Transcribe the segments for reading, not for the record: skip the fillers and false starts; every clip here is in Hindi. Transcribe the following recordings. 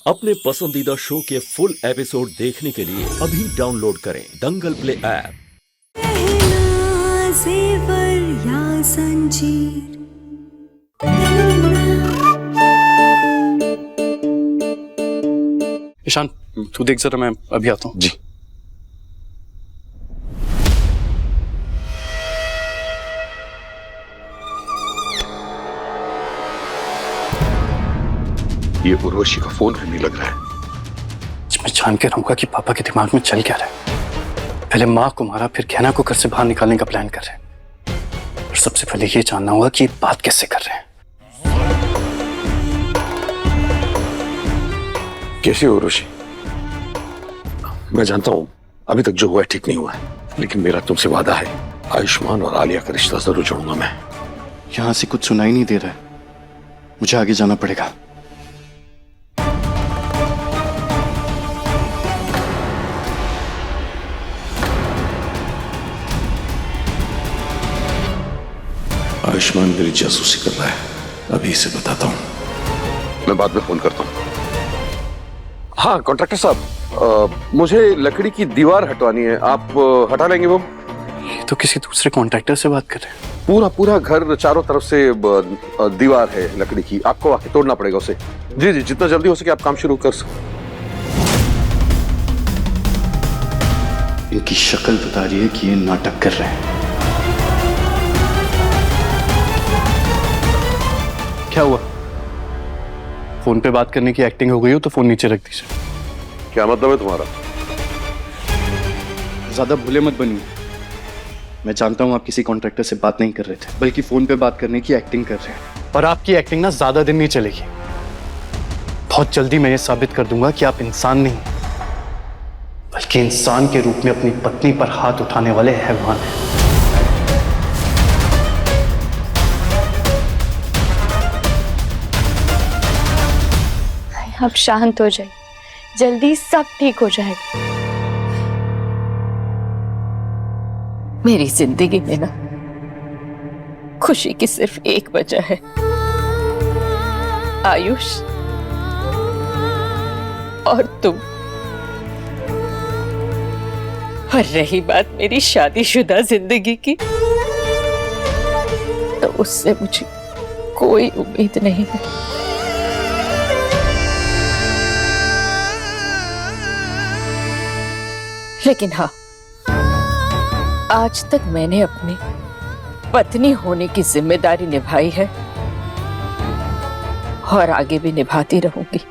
अपने पसंदीदा शो के फुल एपिसोड देखने के लिए अभी डाउनलोड करें दंगल प्ले ऐप। ईशान, तू देख जरा, मैं अभी आता हूँ। जी। ये उर्वशी का फोन भी नहीं लग रहा है। मैं जान के रहूंगा कि पापा के दिमाग में चल क्या रहा है। पहले माँ को मारा, फिर कहना को घर से बाहर निकालने का प्लान कर रहे हैं। और सबसे पहले ये जानना होगा कि बात कैसे कर रहे हैं। कैसी हो उर्वशी? मैं जानता हूं अभी तक जो हुआ है ठीक नहीं हुआ है, लेकिन मेरा तुमसे वादा है, आयुष्मान और आलिया का रिश्ता जरूर जोड़ूंगा मैं। यहाँ से कुछ सुनाई नहीं दे रहा है, मुझे आगे जाना पड़ेगा। आयुष्मान मेरी जासूसी कर रहा है, अभी इसे बताता हूं। मैं बाद में फोन करता हूं। हाँ कॉन्ट्रैक्टर साहब, मुझे लकड़ी की दीवार हटवानी है, आप हटा लेंगे वो? ये तो किसी दूसरे कॉन्ट्रैक्टर से बात कर रहे हैं। पूरा घर चारों तरफ से दीवार है लकड़ी की, आपको आके तोड़ना पड़ेगा उसे। जी, जितना जल्दी हो सके आप काम शुरू कर सकते। इनकी शक्ल बता रही है कि ये नाटक कर रहे हैं। क्या हुआ? फोन पे बात करने की एक्टिंग हो गई हो तो फोन नीचे रख दीजिए। क्या मतलब है तुम्हारा? ज्यादा भूले मत बनिए। मैं जानता हूं आप किसी कॉन्ट्रैक्टर से बात नहीं कर रहे थे, बल्कि फोन पे बात करने की एक्टिंग कर रहे हैं। और आपकी एक्टिंग ना ज्यादा दिन नहीं चलेगी। बहुत जल्दी मैं ये साबित कर दूंगा कि आप इंसान नहीं, बल्कि इंसान के रूप में अपनी पत्नी पर हाथ उठाने वाले हैवान हैं। अब शांत हो जाइए, जल्दी सब ठीक हो जाएगा। मेरी जिंदगी में ना खुशी की सिर्फ एक वजह है, आयुष और तुम। और रही बात मेरी शादीशुदा जिंदगी की, तो उससे मुझे कोई उम्मीद नहीं है। लेकिन हाँ, आज तक मैंने अपनी पत्नी होने की जिम्मेदारी निभाई है और आगे भी निभाती रहूंगी।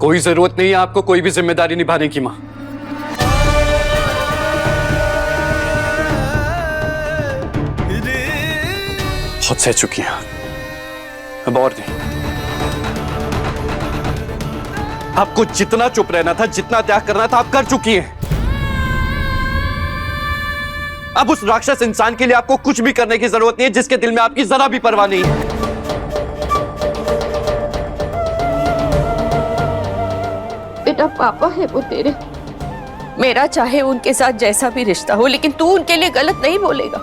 कोई जरूरत नहीं है आपको कोई भी जिम्मेदारी निभाने की, मां। बहुत सह चुकी हैं, अब और नहीं। आपको जितना चुप रहना था, जितना त्याग करना था, आप कर चुकी हैं। अब उस राक्षस इंसान के लिए आपको कुछ भी करने की जरूरत नहीं है जिसके दिल में आपकी जरा भी परवाह नहीं है। बेटा, पापा है वो तेरे। मेरा चाहे उनके साथ जैसा भी रिश्ता हो, लेकिन तू उनके लिए गलत नहीं बोलेगा।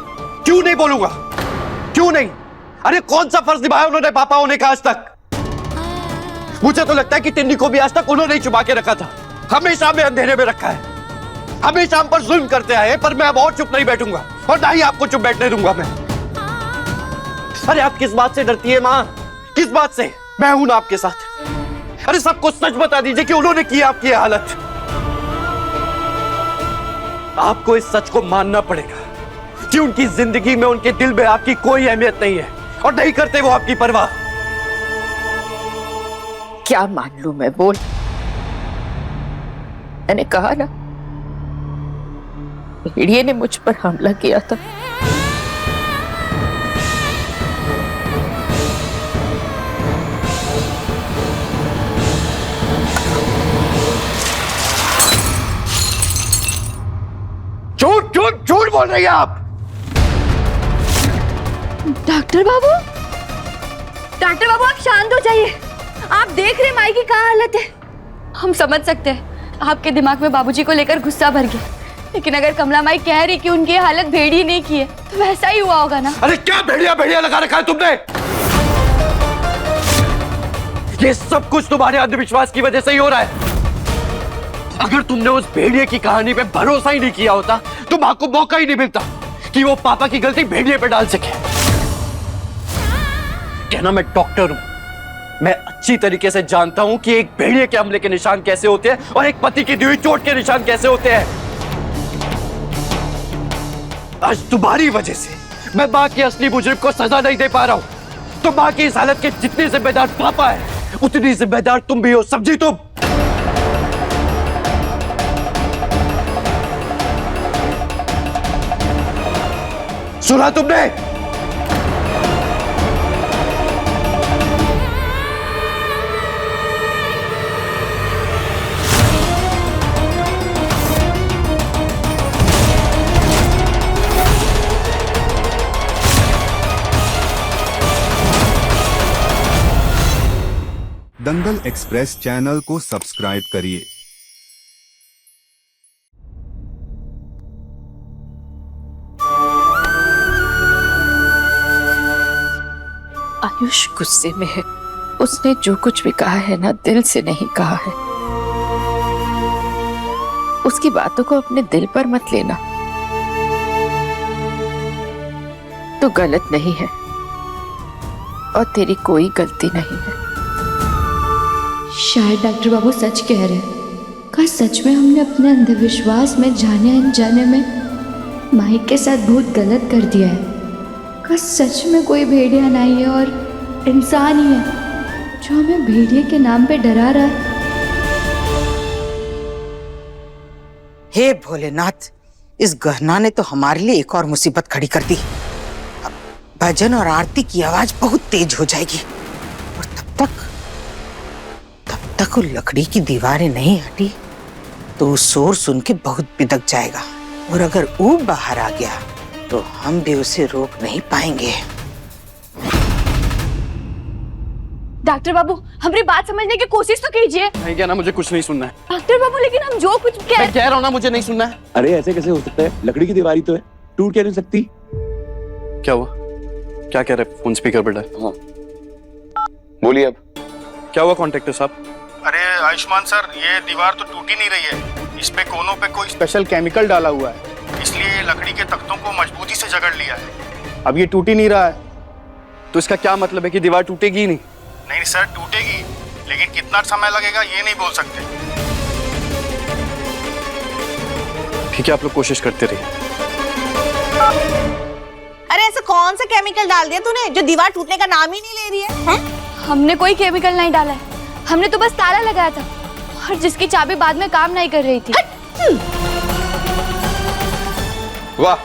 क्यों नहीं बोलूंगा? क्यों नहीं? अरे कौन सा फर्ज निभाया उन्होंने पापा होने का आज तक? मुझे तो लगता है कि तिन्नी को भी आज तक उन्होंने ही छुपा के रखा था। हमेशा हमें अंधेरे में रखा है, हमेशा हम पर जुल्म करते आए। पर मैं अब और चुप नहीं बैठूंगा और ना ही आपको चुप बैठने दूंगा मैं। अरे आप किस बात से डरती है माँ? किस बात से? मैं हूं ना आपके साथ। अरे सबको सच बता दीजिए कि उन्होंने किया आपकी हालत। आपको इस सच को मानना पड़ेगा कि उनकी जिंदगी में, उनके दिल में आपकी कोई अहमियत नहीं है और नहीं करते वो आपकी परवाह। क्या मान लूं मैं? बोल। मैंने कहा ना, भेड़िए ने मुझ पर हमला किया था। झूठ झूठ झूठ बोल रही हैं आप। डॉक्टर बाबू, डॉक्टर बाबू आप शांत हो जाइए। आप देख रहे माई की क्या हालत है। हम समझ सकते हैं आपके दिमाग में बाबूजी को लेकर गुस्सा भर गया, लेकिन अगर कमला माई कह रही कि उनकी हालत भेड़िए नहीं की है तो वैसा ही हुआ होगा ना। अरे क्या भेड़िया भेड़िया लगा रखा है तुमने? ये सब कुछ तुम्हारे अंधविश्वास की वजह से ही हो रहा है। अगर तुमने उस भेड़िए की कहानी पे भरोसा ही नहीं किया होता तो मां को मौका ही नहीं मिलता कि वो पापा की गलती भेड़िए पे डाल सके। कहना मैं डॉक्टर हूं, मैं अच्छी तरीके से जानता हूं कि एक भेड़िए के हमले के निशान कैसे होते हैं और एक पति की दी हुई चोट के निशान कैसे होते हैं। आज तुम्हारी वजह से मैं मां की असली मुजरिम को सजा नहीं दे पा रहा हूं। तो मां की इस हालत के जितनी जिम्मेदार पापा है उतनी जिम्मेदार तुम भी हो, समझी तुम? सुना तुमने? दंगल एक्सप्रेस चैनल को सब्सक्राइब करिए। आयुष गुस्से में है। उसने जो कुछ भी कहा है ना, दिल से नहीं कहा है। उसकी बातों को अपने दिल पर मत लेना। तू गलत नहीं है और तेरी कोई गलती नहीं है। शायद डॉक्टर बाबू सच कह रहे हैं। क्या सच में हमने अपने अंधविश्वास में जाने अनजाने में माई के साथ बहुत गलत कर दिया है? क्या सच में कोई भेड़िया नहीं है और इंसान ही है जो हमें भेड़िए के नाम पे डरा रहा है? हे भोलेनाथ, इस गहना ने तो हमारे लिए एक और मुसीबत खड़ी कर दी। अब भजन और आरती की आवाज बहुत तेज हो जाएगी और तब तक वो लकड़ी की दीवारें नहीं हटी तो वो शोर सुन के बहुत बिदक जाएगा और अगर वो बाहर आ गया तो हम भी उसे रोक नहीं पाएंगे। डॉक्टर बाबू, हमारी बात समझने की कोशिश तो कीजिए। नहीं कहना, मुझे कुछ नहीं सुनना है। डॉक्टर बाबू, लेकिन हम जो कुछ मैं कह रहा हूं ना, मुझे नहीं सुनना है। अरे ऐसे कैसे हो सकता है? लकड़ी की दीवार ही तो है, टूट क्या नहीं सकती। क्या हुआ? क्या कह रहे? फोन स्पीकर पर है। हाँ बोलिए। अब क्या हुआ कॉन्ट्रैक्टर साहब? अरे आयुष्मान सर, ये दीवार तो टूट ही नहीं रही है। इस पे कोनों पे कोई स्पेशल केमिकल डाला हुआ है, इसलिए लकड़ी के तख्तों को मजबूती से जकड़ लिया है। अब ये टूट ही नहीं रहा है। तो इसका क्या मतलब है कि दीवार टूटेगी ही नहीं? नहीं सर, टूटेगी, लेकिन कितना समय लगेगा ये नहीं बोल सकते। ठीक है, आप लोग कोशिश करते रहिए। अरे ऐसा कौन सा केमिकल डाल दिया तूने जो दीवार टूटने का नाम ही नहीं ले रही है? हमने कोई केमिकल नहीं डाला है। हमने तो बस ताला लगाया था और जिसकी चाबी बाद में काम नहीं कर रही थी। वाह,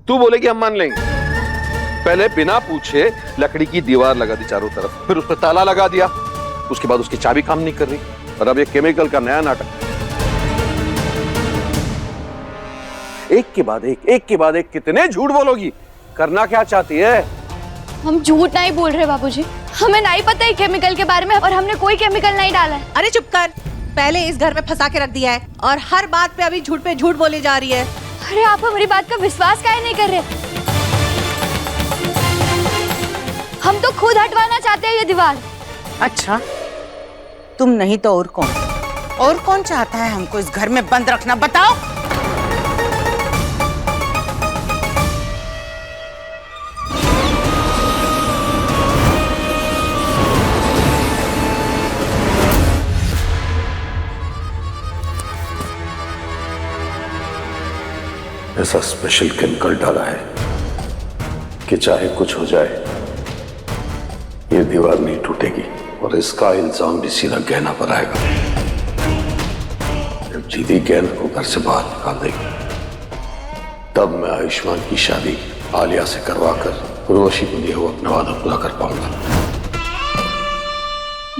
तू बोले कि हम मान लेंगे? पहले बिना पूछे लकड़ी की दीवार लगा दी चारों तरफ, फिर उस पर ताला लगा दिया, उसके बाद उसकी चाबी काम नहीं कर रही, और अब ये केमिकल का नया नाटक। एक के बाद एक कितने झूठ बोलोगी? करना क्या चाहती है? हम झूठ नहीं बोल रहे बाबूजी, हमें नहीं पता है केमिकल के बारे में और हमने कोई केमिकल नहीं डाला है। अरे चुप कर, पहले इस घर में फंसा के रख दिया है और हर बात पे अभी झूठ पे झूठ बोली जा रही है। अरे आप हमारी बात का विश्वास काहे नहीं कर रहे? हम तो खुद हटवाना चाहते हैं ये दीवार। अच्छा, तुम नहीं तो और कौन? और कौन चाहता है हमको इस घर में बंद रखना, बताओ? ऐसा स्पेशल केमिकल डाला है कि चाहे कुछ हो जाए ये दीवार नहीं टूटेगी, और इसका इल्जाम भी सीधा गहना पर आएगा। जब जीती गहना को घर से बाहर निकाल देगी तब मैं आयुष्मान की शादी आलिया से करवाकर उर्वशी को दिया हुआ अपना वादा पूरा कर पाऊंगा।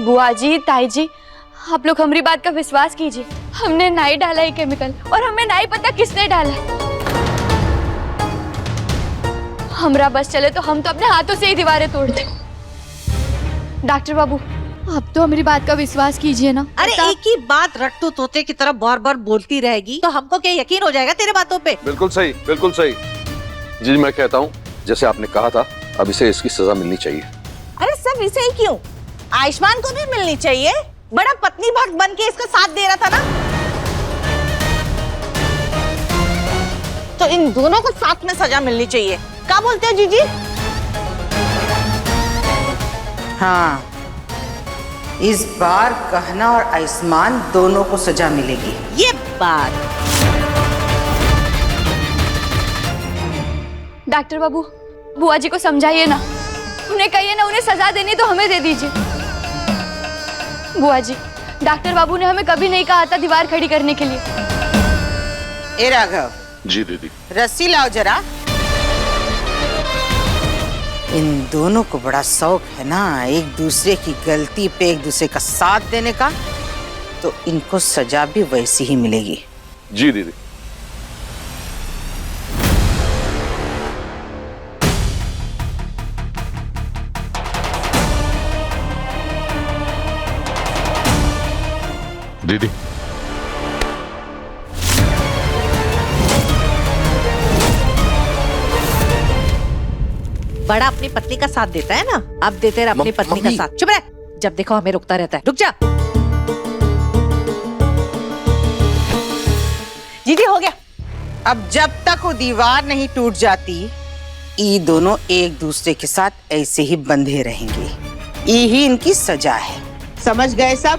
बुआ जी, ताई जी, आप लोग हमारी बात का विश्वास कीजिए। हमने नहीं डाला है केमिकल और हमें नहीं पता किसने डाला है। हमरा बस चले तो हम तो अपने हाथों से ही दीवारें तोड़ दें। डॉक्टर बाबू, आप तो हमारी बात का विश्वास कीजिए ना। अरे एक ही बात रट्टू तोते की तरह बार बार बोलती रहेगी तो हमको क्या यकीन हो जाएगा तेरे बातों पे? बिल्कुल सही, बिल्कुल सही। जी मैं कहता हूँ जैसे आपने कहा था अब इसे इसकी सजा मिलनी चाहिए। अरे सब इसे ही क्यों, आयुष्मान को भी मिलनी चाहिए। बड़ा पत्नी भक्त बन के इसका साथ दे रहा था ना, तो इन दोनों को साथ में सजा मिलनी चाहिए। क्या बोलते हो जीजी? हाँ, इस बार कहना और आयुष्मान दोनों को सजा मिलेगी। ये बात डॉक्टर बाबू, बुआ जी को समझाइए ना, उन्हें कहिए ना, उन्हें सजा देनी तो हमें दे दीजिए। बुआ जी, डॉक्टर बाबू ने हमें कभी नहीं कहा था दीवार खड़ी करने के लिए। ए राघव। जी दीदी। रस्सी लाओ जरा। इन दोनों को बड़ा शौक है ना एक दूसरे की गलती पे एक दूसरे का साथ देने का, तो इनको सजा भी वैसी ही मिलेगी। जी दीदी। दीदी, बड़ा अपनी पत्नी का साथ देता है ना, अब देते रहे अपनी पत्नी का साथ। चुप रह, जब देखो हमें रुकता रहता है। रुक जा। जीजी हो गया। अब जब तक वो दीवार नहीं टूट जाती, ये दोनों एक दूसरे के साथ ऐसे ही बंधे रहेंगे। यही इनकी सजा है, समझ गए सब?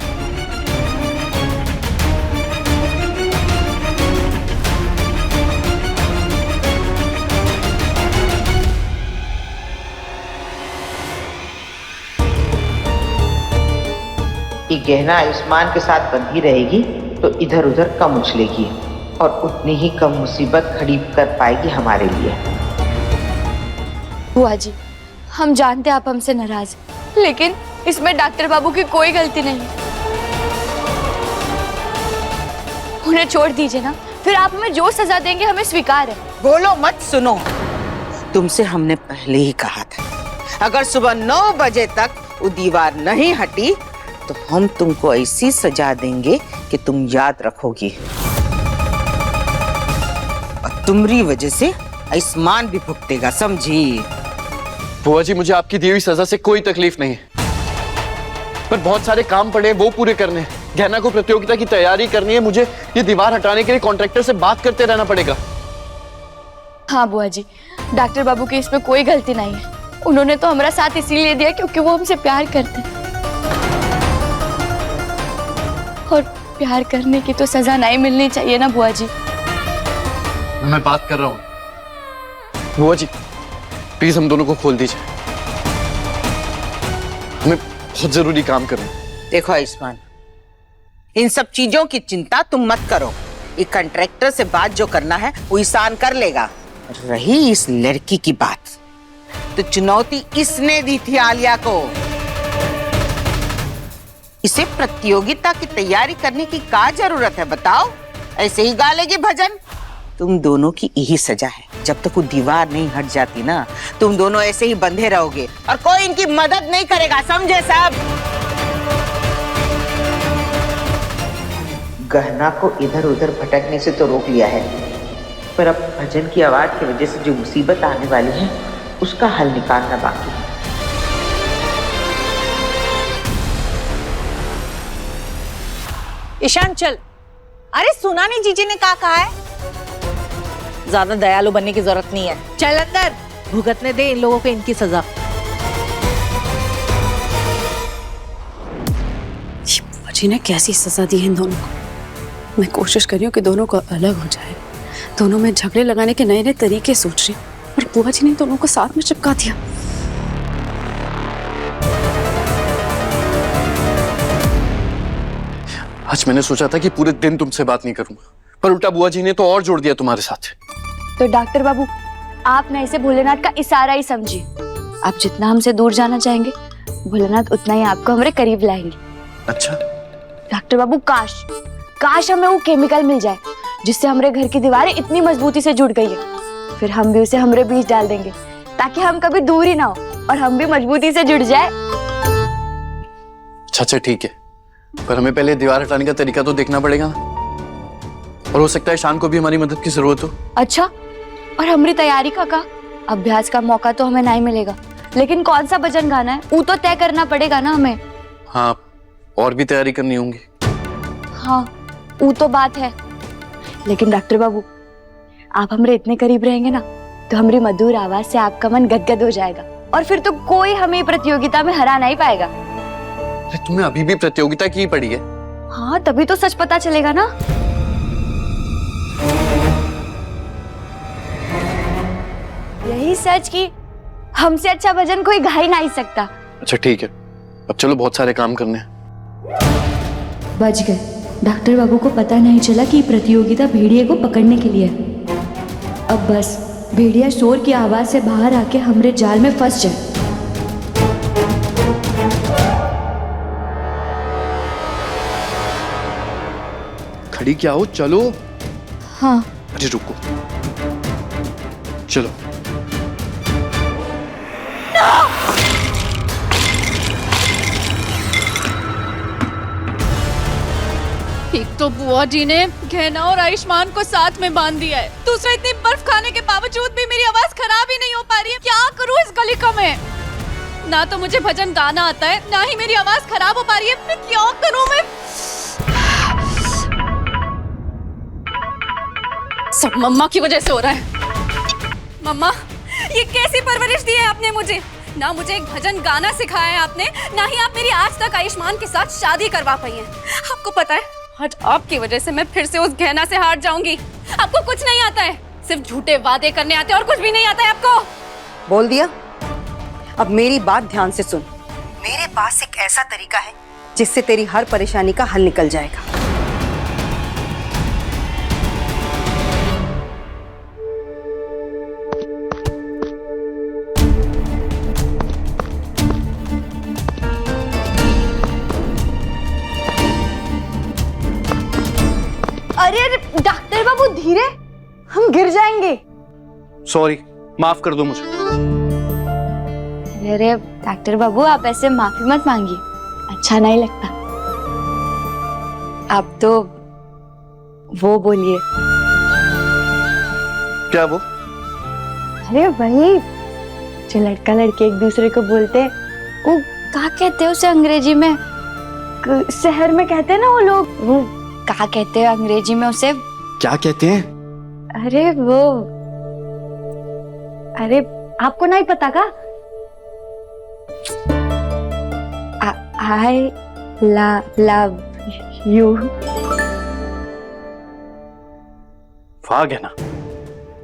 ये गहना आयुष्मान के साथ बंधी रहेगी तो इधर उधर कम उछलेगी और उतनी ही कम मुसीबत खड़ी कर पाएगी हमारे लिए। बुआ जी, हम जानते हैं आप हमसे नाराज, लेकिन इसमें डॉक्टर बाबू की कोई गलती नहीं है। उन्हें छोड़ दीजिए ना, फिर आप हमें जो सजा देंगे हमें स्वीकार है। बोलो मत, सुनो। तुमसे हमने पहले ही कहा था, अगर सुबह 9 बजे तक वो दीवार नहीं हटी तो हम तुमको ऐसी सजा देंगे कि तुम याद रखोगी, और तुम्हारी वजह से आयुष्मान भी भुगतेगा, समझी? बुआ जी, मुझे आपकी दी हुई सजा से कोई तकलीफ नहीं है, पर बहुत सारे काम पड़े हैं वो पूरे करने हैं। गहना को प्रतियोगिता की तैयारी करनी है, मुझे ये दीवार हटाने के लिए कॉन्ट्रैक्टर से बात करते रहना पड़ेगा। हाँ बुआ जी, डॉक्टर बाबू की इसमें कोई गलती नहीं है। उन्होंने तो हमारा साथ इसीलिए दिया क्योंकि वो हमसे प्यार करते हैं, और प्यार करने की तो सजा नहीं मिलनी चाहिए ना बुआ जी। मैं बात कर रहा हूँ। बुआ जी, प्लीज हम दोनों को खोल दीजिए, हमें बहुत जरूरी काम करना है। देखो आयुष्मान, इन सब चीजों की चिंता तुम मत करो। ये कॉन्ट्रैक्टर से बात जो करना है वो ईशान कर लेगा। रही इस लड़की की बात, तो चुनौती इसने दी थी आलिया को। इसे प्रतियोगिता की तैयारी करने की क्या जरूरत है बताओ? ऐसे ही गा लेगी भजन। तुम दोनों की यही सजा है, जब तक वो दीवार नहीं हट जाती ना, तुम दोनों ऐसे ही बंधे रहोगे और कोई इनकी मदद नहीं करेगा, समझे सब? गहना को इधर उधर भटकने से तो रोक लिया है, पर अब भजन की आवाज की वजह से जो मुसीबत आने वाली है उसका हल निकालना बाकी है। ईशान चल। अरे सुना नहीं जीजी ने क्या कहा है? ज्यादा दयालु बनने की जरूरत नहीं है, चल अंदर, भुगतने दे इन लोगों को इनकी सजा। बुआ जी ने कैसी सजा दी है इन दोनों को। मैं कोशिश कर रही हूँ कि दोनों को अलग हो जाए, दोनों में झगड़े लगाने के नए नए तरीके सोच रही, और बुआ जी ने दोनों को साथ में चिपका दिया। आज मैंने सोचा था कि पूरे दिन तुमसे बात नहीं करूंगा, पर उल्टा बुआ जी ने तो और जोड़ दिया तुम्हारे साथ। तो डॉक्टर बाबू, आप ना इसे भोलेनाथ का इशारा ही समझिए। आप जितना हमसे दूर जाना चाहेंगे, भोलेनाथ उतना ही आपको हमारे करीब लाएंगे। अच्छा डॉक्टर बाबू, काश हमें वो केमिकल मिल जाए जिससे हमारे घर की दीवारें इतनी मजबूती से जुड़ गई है, फिर हम भी उसे हमारे बीच डाल देंगे ताकि हम कभी दूर ही ना हो और हम भी मजबूती से जुड़ जाए। अच्छा ठीक है, पर हमें पहले दीवार हटाने का तरीका तो देखना पड़ेगा ना, और हो सकता है शान को भी हमारी मदद की जरूरत हो। अच्छा, और हमारी तैयारी का अभ्यास का मौका तो हमें नहीं मिलेगा, लेकिन कौन सा भजन गाना है वो तो तय करना पड़ेगा ना हमें। हाँ, और भी तैयारी करनी होंगी। हाँ वो तो बात है, लेकिन डॉक्टर बाबू आप हमारे इतने करीब रहेंगे ना तो हमारी मधुर आवाज से आपका मन गदगद हो जाएगा और फिर तो कोई हमें प्रतियोगिता में हरा नहीं पाएगा। अरे तुम्हें अभी भी प्रतियोगिता की पड़ी है? हाँ तभी तो सच पता चलेगा ना। यही सच कि हमसे अच्छा भजन कोई गा ही नहीं सकता। अच्छा ठीक है, अब चलो बहुत सारे काम करने हैं। बच गए। डॉक्टर बाबू को पता नहीं चला कि प्रतियोगिता भेड़िए को पकड़ने के लिए है। अब बस भेड़िया शोर की आवाज से बाहर आके हमरे जाल में फंस जाए। खड़ी क्या हो, चलो। हाँ अरे रुको, चलो। एक तो बुआ जी ने गहना और आयुष्मान को साथ में बांध दिया है, दूसरा इतनी बर्फ खाने के बावजूद भी मेरी आवाज खराब ही नहीं हो पा रही है। क्या करूं इस गलिका में? ना तो मुझे भजन गाना आता है, ना ही मेरी आवाज खराब हो पा रही है। मैं क्या करूं? मैं सब मम्मा की वजह से हो रहा है। मम्मा, ये कैसी परवरिश दी है आपने मुझे? ना मुझे एक भजन गाना सिखाया है आपने, ना ही आप मेरी आज तक आयुष्मान के साथ शादी करवा पाई हैं। आपको पता है आज आपकी वजह से मैं फिर से उस गहना से हार जाऊंगी। आपको कुछ नहीं आता है, सिर्फ झूठे वादे करने आते हैं और कुछ भी नहीं आता है आपको। बोल दिया। अब मेरी बात ध्यान से सुन। मेरे पास एक ऐसा तरीका है जिससे तेरी हर परेशानी का हल निकल जाएगा। अरे डॉक्टर बाबू धीरे, हम गिर जाएंगे। सॉरी, माफ कर दो मुझे। अरे डॉक्टर बाबू आप ऐसे माफी मत मांगिए, अच्छा नहीं लगता। आप तो वो बोलिए। क्या वो? अरे वही जो लड़का लड़की एक दूसरे को बोलते, वो क्या कहते हैं उसे अंग्रेजी में? शहर में कहते हैं ना वो लोग, वो क्या कहते हैं अंग्रेजी में उसे? क्या कहते हैं? अरे वो, अरे आपको नहीं पता का? I love you. फाग है ना,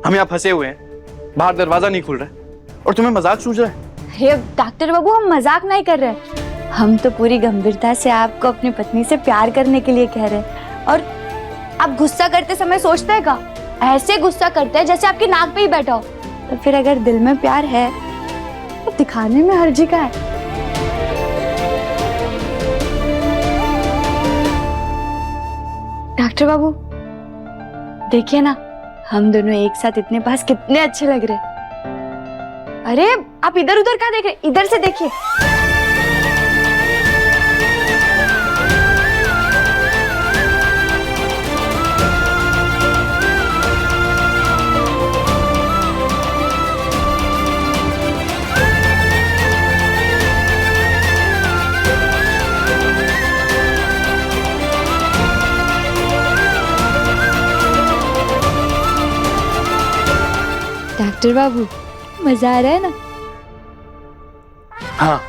हम यहाँ फंसे हुए हैं, बाहर दरवाजा नहीं खुल रहा है और तुम्हें मजाक सूझ रहा है। अरे डॉक्टर बाबू हम मजाक नहीं कर रहे, हम तो पूरी गंभीरता से आपको अपनी पत्नी से प्यार करने के लिए कह रहे हैं। और आप गुस्सा करते समय सोचते हैं का? ऐसे गुस्सा करते हैं जैसे आपकी नाक पे ही बैठा हो। तो फिर अगर दिल में प्यार है तो दिखाने में हर्जी का है? डॉक्टर बाबू देखिए ना, हम दोनों एक साथ इतने पास कितने अच्छे लग रहे। अरे आप इधर उधर क्या देख रहे? इधर से देखिए। डॉक्टर बाबू मजा आ रहा है ना? हाँ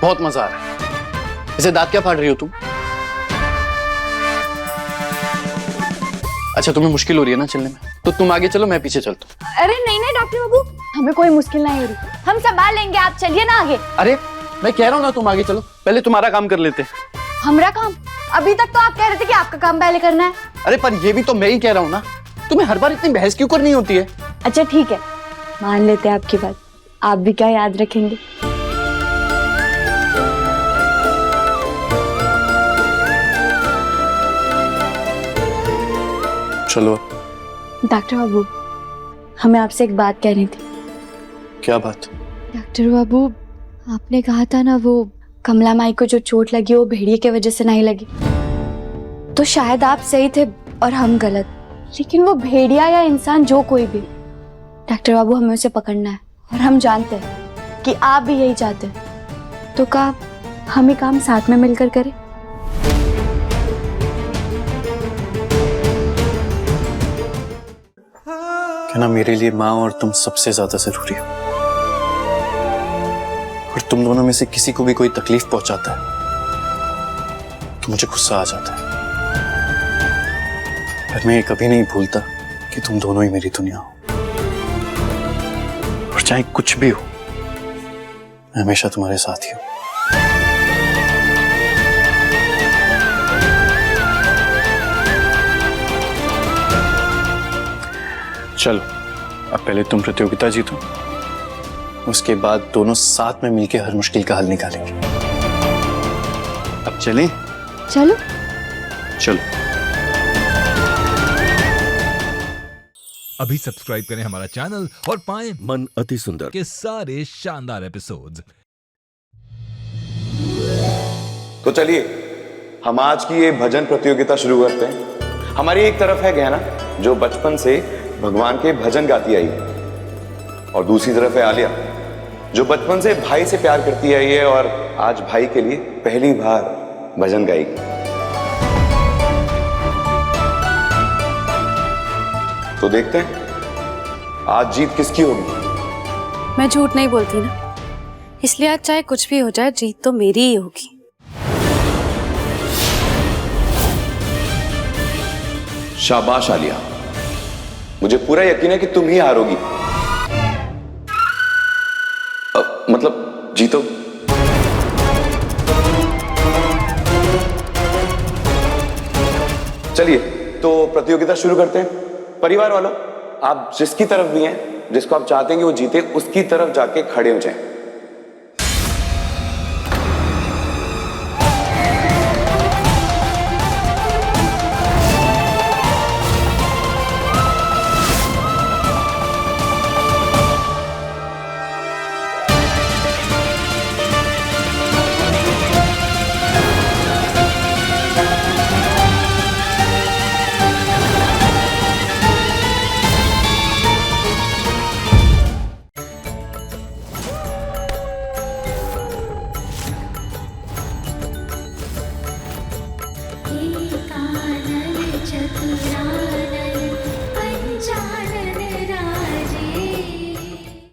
बहुत मजा आ रहा है। इसे दांत क्या फाड़ रही हो तुम? अच्छा तुम्हें मुश्किल हो रही है ना चलने में, तो तुम आगे चलो मैं पीछे चलता हूँ। अरे नहीं नहीं डॉक्टर बाबू, हमें कोई मुश्किल नहीं हो रही, हम संभाल लेंगे, आप चलिए ना आगे। अरे मैं कह रहा हूँ ना तुम आगे चलो, पहले तुम्हारा काम कर लेते हैं। हमारा काम? अभी तक तो आप कह रहे थे कि आपका काम पहले करना है। अरे पर ये भी तो मैं ही कह रहा हूँ ना, तुम्हें हर बार इतनी बहस क्यों करनी होती है? अच्छा ठीक है, मान लेते हैं आपकी बात, आप भी क्या याद रखेंगे। चलो। डॉक्टर बाबू हमें आपसे एक बात कहनी थी। क्या बात? डॉक्टर बाबू आपने कहा था ना वो कमला माई को जो चोट लगी वो भेड़िए की वजह से नहीं लगी, तो शायद आप सही थे और हम गलत, लेकिन वो भेड़िया या इंसान जो कोई भी, डॉक्टर बाबू हमें उसे पकड़ना है और हम जानते हैं कि आप भी यही चाहते हैं, तो क्या हम ही काम साथ में मिलकर करें? कहना मेरे लिए माँ और तुम सबसे ज्यादा जरूरी हो, और तुम दोनों में से किसी को भी कोई तकलीफ पहुंचाता है तो मुझे गुस्सा आ जाता है। पर मैं ये कभी नहीं भूलता कि तुम दोनों ही मेरी दुनिया हो, और चाहे कुछ भी हो मैं हमेशा तुम्हारे साथ ही हूं। चलो अब पहले तुम प्रतियोगिता जीतो, उसके बाद दोनों साथ में मिलकर हर मुश्किल का हल निकालेंगे। अब चलें? चलो। चलो। अभी सब्सक्राइब करें हमारा चैनल और पाएं मन अति सुंदर के सारे शानदार एपिसोड्स। तो चलिए हम आज की ये भजन प्रतियोगिता शुरू करते हैं। हमारी एक तरफ है गहना जो बचपन से भगवान के भजन गाती आई, और दूसरी तरफ है आलिया जो बचपन से भाई से प्यार करती आई है और आज भाई के लिए पहली बार भजन गाएगी। तो देखते हैं आज जीत किसकी होगी। मैं झूठ नहीं बोलती ना, इसलिए आज चाहे कुछ भी हो जाए जीत तो मेरी ही होगी। शाबाश आलिया, मुझे पूरा यकीन है कि तुम ही हारोगी, मतलब जीतो। चलिए तो प्रतियोगिता शुरू करते हैं। परिवार वालों, आप जिसकी तरफ भी हैं, जिसको आप चाहते हैं कि वो जीते, उसकी तरफ जाके खड़े हो जाएं।